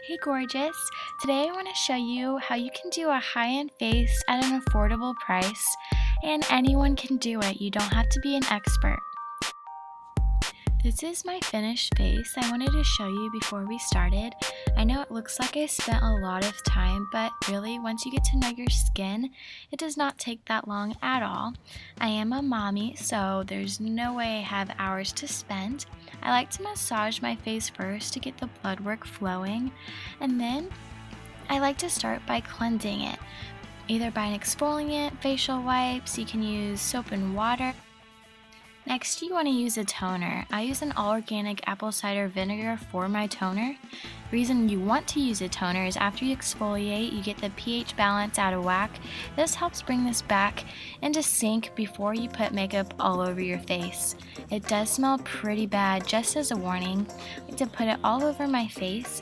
Hey gorgeous! Today I want to show you how you can do a high-end face at an affordable price, and anyone can do it. You don't have to be an expert. This is my finished face. I wanted to show you before we started. I know it looks like I spent a lot of time, but really once you get to know your skin, it does not take that long at all. I am a mommy, so there's no way I have hours to spend. I like to massage my face first to get the blood work flowing, and then I like to start by cleansing it, either by an exfoliant, facial wipes. You can use soap and water. Next, you want to use a toner. I use an all-organic apple cider vinegar for my toner. The reason you want to use a toner is after you exfoliate, you get the pH balance out of whack. This helps bring this back into sync before you put makeup all over your face. It does smell pretty bad, just as a warning. I like to put it all over my face.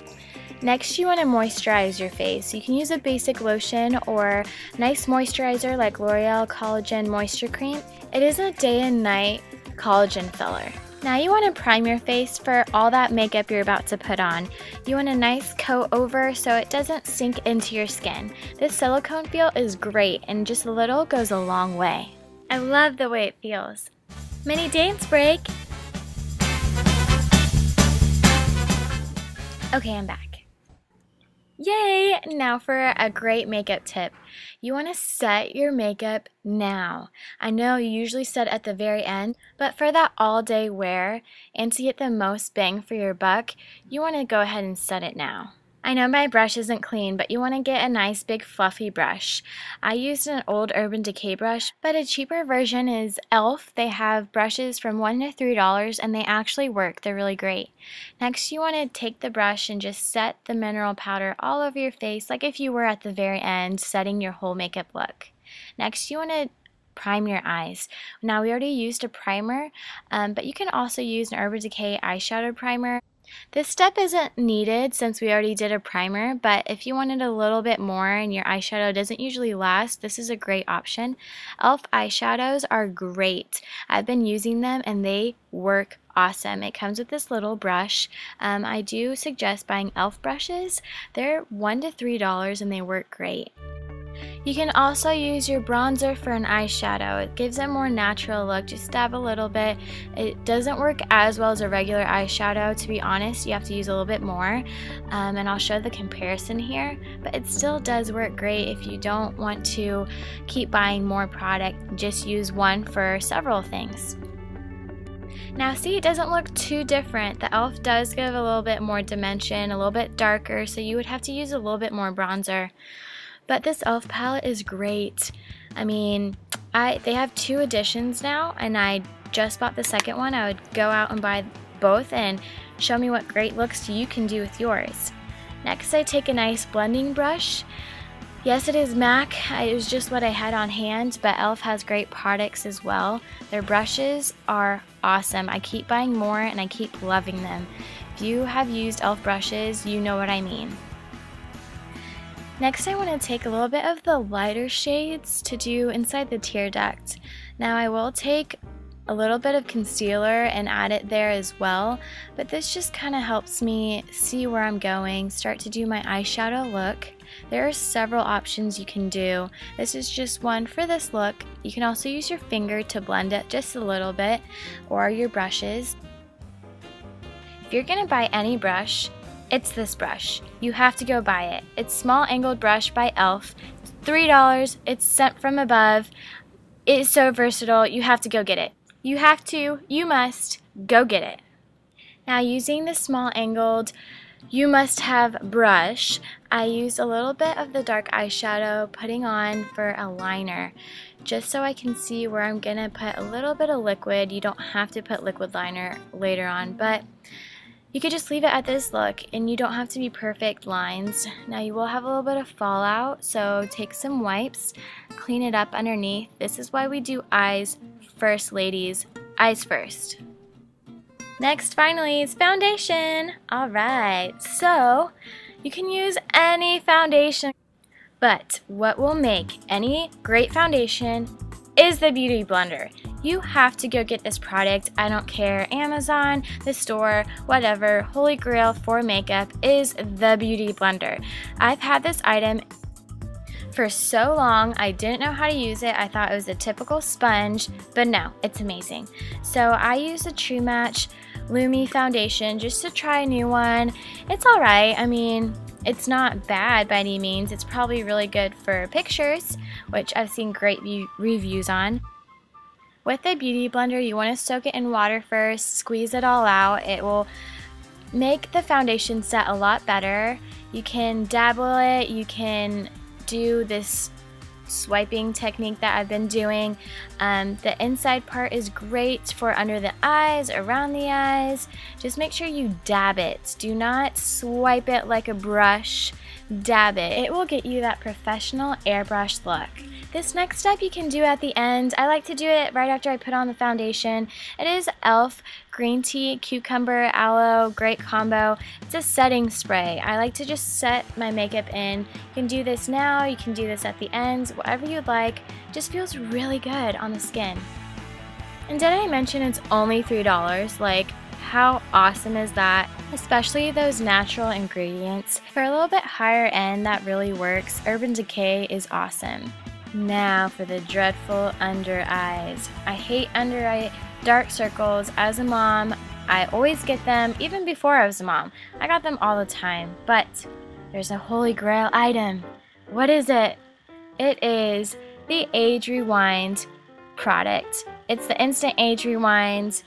Next, you want to moisturize your face. You can use a basic lotion or nice moisturizer like L'Oreal Collagen Moisture Cream. It is a day and night collagen filler. Now you want to prime your face for all that makeup you're about to put on. You want a nice coat over so it doesn't sink into your skin. This silicone feel is great, and just a little goes a long way. I love the way it feels. Mini dance break. Okay, I'm back. Yay! Now for a great makeup tip. You want to set your makeup now. I know you usually set at the very end, but for that all-day wear and to get the most bang for your buck, you want to go ahead and set it now. I know my brush isn't clean, but you want to get a nice big fluffy brush. I used an old Urban Decay brush, but a cheaper version is Elf. They have brushes from $1 to $3 and they actually work. They're really great. Next, you want to take the brush and just set the mineral powder all over your face like if you were at the very end setting your whole makeup look. Next, you want to prime your eyes. Now, we already used a primer, but you can also use an Urban Decay eyeshadow primer. This step isn't needed since we already did a primer, but if you wanted a little bit more and your eyeshadow doesn't usually last, this is a great option. Elf eyeshadows are great. I've been using them and they work awesome. It comes with this little brush. I do suggest buying Elf brushes. They're $1 to $3 and they work great. You can also use your bronzer for an eyeshadow. It gives it a more natural look. Just dab a little bit. It doesn't work as well as a regular eyeshadow, to be honest. You have to use a little bit more, and I'll show the comparison here, but it still does work great if you don't want to keep buying more product. Just use one for several things. Now see, it doesn't look too different. The Elf does give a little bit more dimension, a little bit darker, so you would have to use a little bit more bronzer. But this Elf palette is great. I mean, they have 2 editions now, and I just bought the second one. I would go out and buy both and show me what great looks you can do with yours. Next, I take a nice blending brush. Yes, it is MAC. It was just what I had on hand, but Elf has great products as well. Their brushes are awesome. I keep buying more and I keep loving them. If you have used Elf brushes, you know what I mean. Next, I want to take a little bit of the lighter shades to do inside the tear duct. Now, I will take a little bit of concealer and add it there as well, but this just kind of helps me see where I'm going, start to do my eyeshadow look. There are several options you can do. This is just one for this look. You can also use your finger to blend it just a little bit, or your brushes. If you're going to buy any brush, it's this brush. You have to go buy it. It's Small Angled Brush by Elf. It's $3. It's sent from above. It is so versatile. You have to go get it. You have to, you must, go get it. Now, using the Small Angled You Must Have brush, I used a little bit of the dark eyeshadow putting on for a liner, just so I can see where I'm gonna put a little bit of liquid. You don't have to put liquid liner later on, but you could just leave it at this look, and you don't have to be perfect lines. Now, you will have a little bit of fallout, so take some wipes, clean it up underneath. This is why we do eyes first, ladies. Eyes first. Next, finally, is foundation. Alright, so you can use any foundation, but what will make any great foundation is the Beauty Blender. You have to go get this product. I don't care, Amazon, the store, whatever. Holy grail for makeup is the Beauty Blender. I've had this item for so long. I didn't know how to use it. I thought it was a typical sponge, but no, it's amazing. So I use the True Match Lumi foundation just to try a new one. It's alright. I mean, it's not bad by any means. It's probably really good for pictures, which I've seen great reviews on. With the Beauty Blender, you want to soak it in water first, squeeze it all out. It will make the foundation set a lot better. You can dabble it, you can do this swiping technique that I've been doing. The inside part is great for under the eyes, around the eyes. Just make sure you dab it. Do not swipe it like a brush. Dab it. It will get you that professional airbrush look. This next step you can do at the end. I like to do it right after I put on the foundation. It is Elf Green Tea, Cucumber, Aloe, great combo. It's a setting spray. I like to just set my makeup in. You can do this now, you can do this at the end, whatever you'd like. Just feels really good on the skin. And did I mention it's only $3? Like, how awesome is that? Especially those natural ingredients. For a little bit higher end, that really works. Urban Decay is awesome. Now for the dreadful under eyes. I hate under eye dark circles. As a mom, I always get them, even before I was a mom. I got them all the time, but there's a holy grail item. What is it? It is the Age Rewind product. It's the Instant Age Rewind.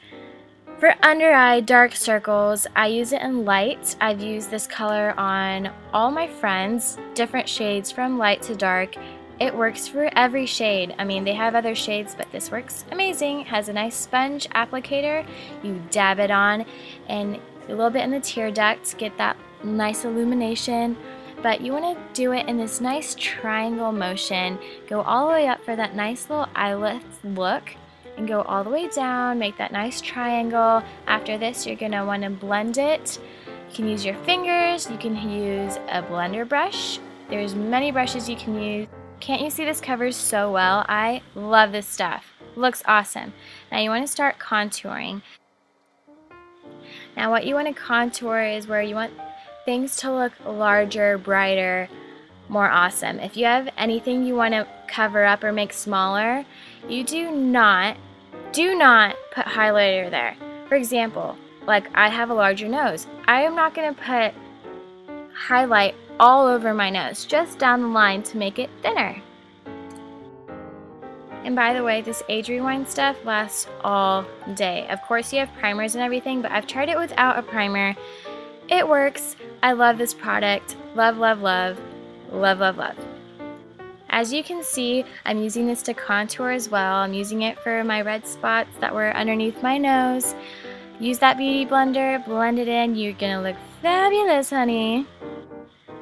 For under eye dark circles, I use it in light. I've used this color on all my friends, different shades from light to dark. It works for every shade. I mean, they have other shades, but this works amazing. It has a nice sponge applicator. You dab it on and a little bit in the tear duct, get that nice illumination. But you want to do it in this nice triangle motion. Go all the way up for that nice little eyelid look and go all the way down, make that nice triangle. After this, you're going to want to blend it. You can use your fingers, you can use a blender brush. There's many brushes you can use. Can't you see this covers so well? I love this stuff. Looks awesome. Now you want to start contouring. Now what you want to contour is where you want things to look larger, brighter, more awesome. If you have anything you want to cover up or make smaller, you do not put highlighter there. For example, like I have a larger nose. I am not going to put highlight all over my nose, just down the line to make it thinner. And by the way, this Age Rewind stuff lasts all day. Of course you have primers and everything, but I've tried it without a primer. It works. I love this product. Love, love, love. Love, love, love. As you can see, I'm using this to contour as well. I'm using it for my red spots that were underneath my nose. Use that Beauty Blender, blend it in. You're gonna look fabulous, honey.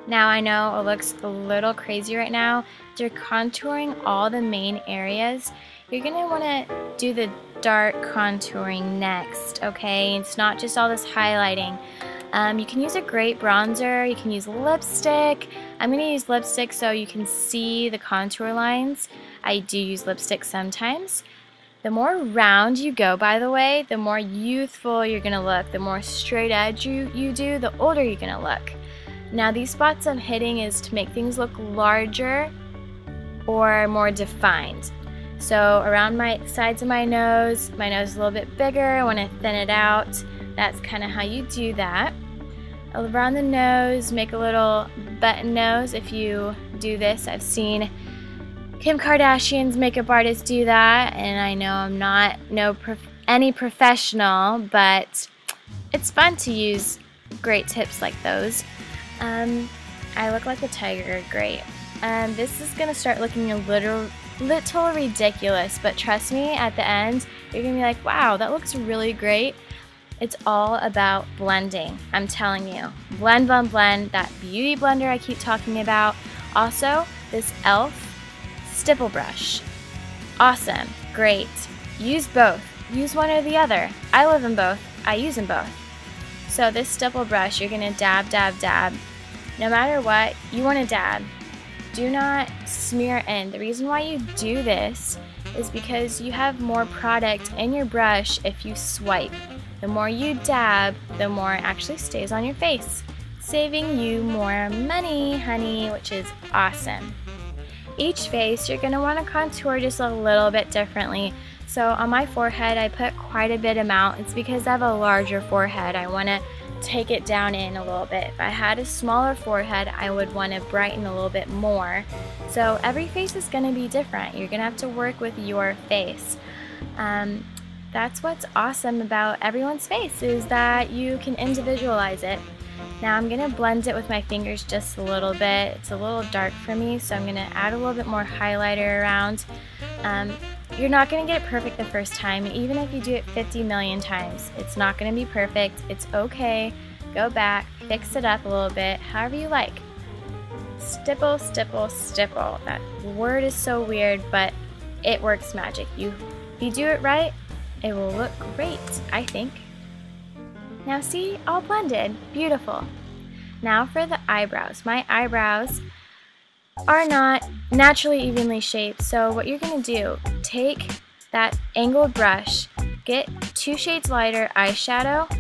Now I know it looks a little crazy right now. You're contouring all the main areas. You're going to want to do the dark contouring next, okay? It's not just all this highlighting. You can use a great bronzer. You can use lipstick. I'm going to use lipstick so you can see the contour lines. I do use lipstick sometimes. The more round you go, by the way, the more youthful you're going to look. The more straight edge you do, the older you're going to look. Now these spots I'm hitting is to make things look larger or more defined. So around my sides of my nose is a little bit bigger. I want to thin it out. That's kind of how you do that. Around the nose, make a little button nose if you do this. I've seen Kim Kardashian's makeup artist do that, and I know I'm not any professional, but it's fun to use great tips like those. I look like a tiger, great. This is going to start looking a little ridiculous, but trust me, at the end, you're going to be like, wow, that looks really great. It's all about blending, I'm telling you. Blend, blend, blend, that beauty blender I keep talking about. Also, this Elfstipple Brush. Awesome, great. Use both. Use one or the other. I love them both. I use them both. So this stipple brush, you're going to dab, dab, dab. No matter what, you want to dab. Do not smear in. The reason why you do this is because you have more product in your brush if you swipe. The more you dab, the more it actually stays on your face, saving you more money, honey, which is awesome. Each face you're going to want to contour just a little bit differently. So on my forehead I put quite a bit amount. It's because I have a larger forehead. I want to take it down in a little bit. If I had a smaller forehead, I would want to brighten a little bit more. So every face is going to be different. You're going to have to work with your face. That's what's awesome about everyone's face, is that you can individualize it. Now I'm going to blend it with my fingers just a little bit. It's a little dark for me, so I'm going to add a little bit more highlighter around. You're not going to get it perfect the first time. Even if you do it 50 million times, it's not going to be perfect. It's okay. Go back, fix it up a little bit, however you like. Stipple, stipple, stipple. That word is so weird, but it works magic. If you do it right, it will look great, I think. Now see, all blended. Beautiful. Now for the eyebrows. My eyebrows are not naturally evenly shaped, so what you're going to do, take that angled brush, get 2 shades lighter eyeshadow,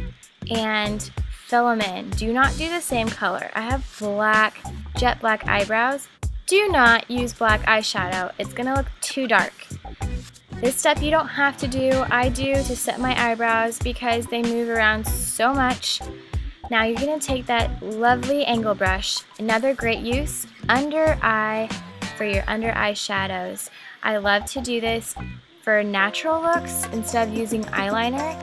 and fill them in. Do not do the same color. I have black, jet black eyebrows. Do not use black eyeshadow. It's going to look too dark. This step you don't have to do. I do to set my eyebrows because they move around so much. Now you're going to take that lovely angle brush, another great use, under eye for your under eye shadows. I love to do this for natural looks instead of using eyeliner.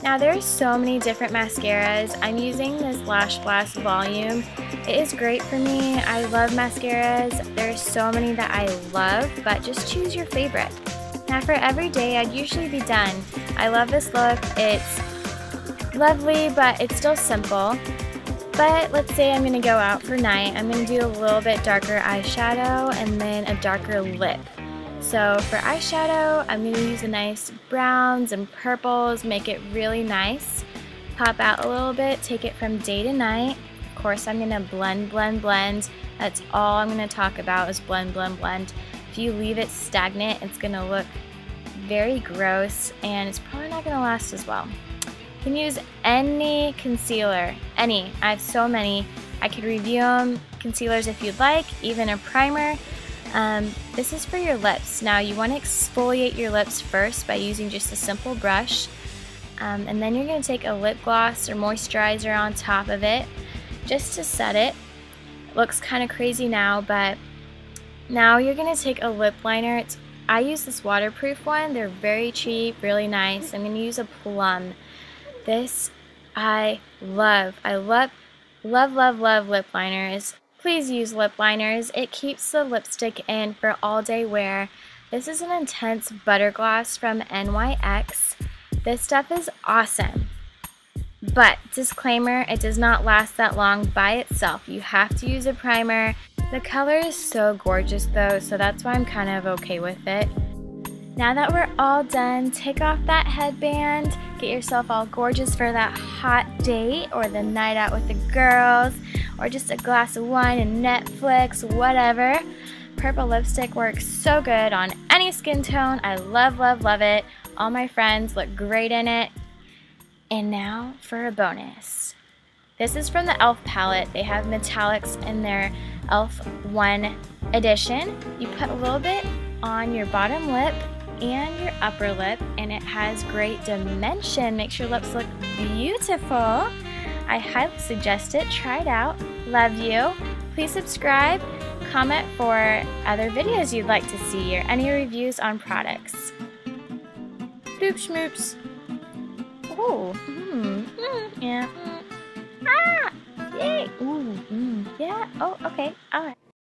Now there's so many different mascaras. I'm using this Lash Blast Volume. It is great for me. I love mascaras. There's so many that I love, but just choose your favorite. Now for every day, I'd usually be done. I love this look. It's lovely, but it's still simple. But let's say I'm going to go out for night. I'm going to do a little bit darker eyeshadow and then a darker lip. So for eyeshadow, I'm going to use a nice browns and purples, make it really nice. Pop out a little bit, take it from day to night. Of course, I'm going to blend, blend, blend. That's all I'm going to talk about is blend, blend, blend. If you leave it stagnant, it's going to look very gross and it's probably not going to last as well. You can use any concealer, any. I have so many. I could review them, concealers if you'd like, even a primer. This is for your lips. Now you want to exfoliate your lips first by using just a simple brush. And then you're going to take a lip gloss or moisturizer on top of it just to set it. It looks kind of crazy now, but now you're going to take a lip liner. I use this waterproof one. They're very cheap, really nice. I'm going to use a Plum. This I love. I love, love, love, love lip liners. Please use lip liners. It keeps the lipstick in for all day wear. This is an intense butter gloss from NYX. This stuff is awesome. But disclaimer, it does not last that long by itself. You have to use a primer. The color is so gorgeous though, so that's why I'm kind of okay with it. Now that we're all done, take off that headband, get yourself all gorgeous for that hot date or the night out with the girls, or just a glass of wine and Netflix, whatever. Purple lipstick works so good on any skin tone. I love, love, love it. All my friends look great in it. And now for a bonus. This is from the e.l.f. palette. They have metallics in their e.l.f. 1 edition. You put a little bit on your bottom lip and your upper lip, and it has great dimension. Makes your lips look beautiful. I highly suggest it. Try it out. Love you. Please subscribe. Comment for other videos you'd like to see or any reviews on products. Boop schmoops. Oh, yeah. Ah! Yay! Ooh, yeah. Oh, okay. All right.